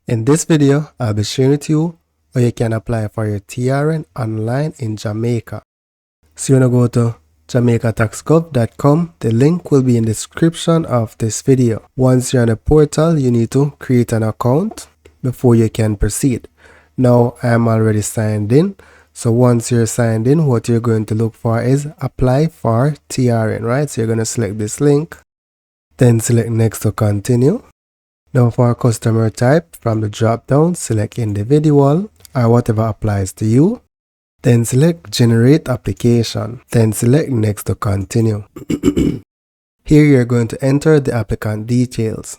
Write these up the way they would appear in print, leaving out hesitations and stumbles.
In this video, I'll be sharing with you how you can apply for your TRN online in Jamaica. So you want to go to jamaicataxgov.com. The link will be in the description of this video. Once you're on the portal, you need to create an account before you can proceed. Now, I am already signed in. So once you're signed in, what you're going to look for is apply for TRN, right? So you're going to select this link, then select next to continue. Now for customer type, from the drop down, select individual or whatever applies to you. Then select generate application. Then select next to continue. Here you're going to enter the applicant details.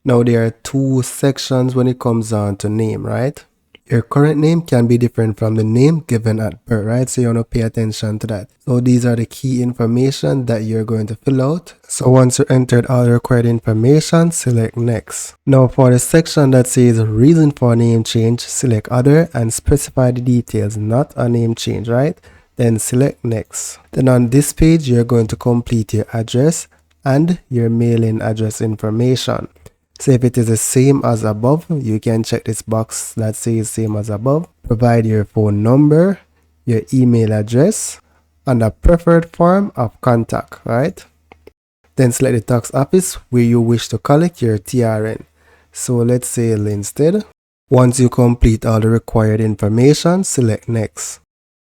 Now there are two sections when it comes down to name, right? Your current name can be different from the name given at birth, right? So you want to pay attention to that. So these are the key information that you're going to fill out. So once you entered all the required information, select next. Now for the section that says reason for name change, select other and specify the details, not a name change, right? Then select next. Then on this page, you're going to complete your address and your mailing address information. So if it is the same as above, you can check this box that says same as above. Provide your phone number, your email address, and a preferred form of contact, right? Then select the tax office where you wish to collect your TRN. So let's say Linstead. Once you complete all the required information, select next.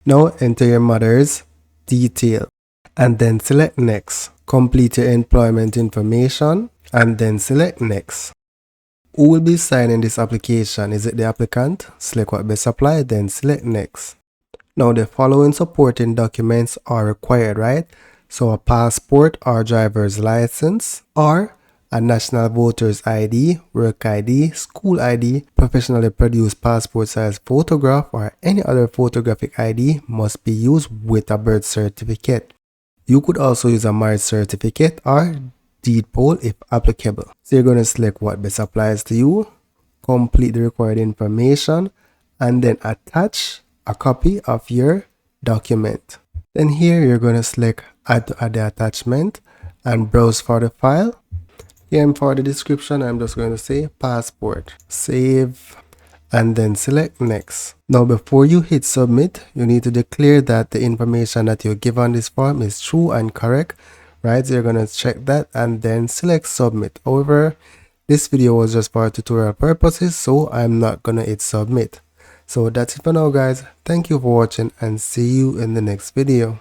Now enter your mother's detail and then select next. Complete your employment information and then select next. Who will be signing this application? Is it the applicant? Select what best apply, then select next. Now the following supporting documents are required, right? So a passport or driver's license or a national voter's ID, work ID, school ID, professionally produced passport size photograph or any other photographic ID must be used with a birth certificate. You could also use a marriage certificate or deed poll if applicable. So you're going to select what best applies to you, complete the required information, and then attach a copy of your document. Then here you're going to select add to add the attachment and browse for the file. Here for the description, I'm just going to say passport, save, and then select next. Now before you hit submit, you need to declare that the information that you give on this form is true and correct, right? So you're going to check that and then select submit. However, this video was just for tutorial purposes, so I'm not going to hit submit. So that's it for now, guys. Thank you for watching and see you in the next video.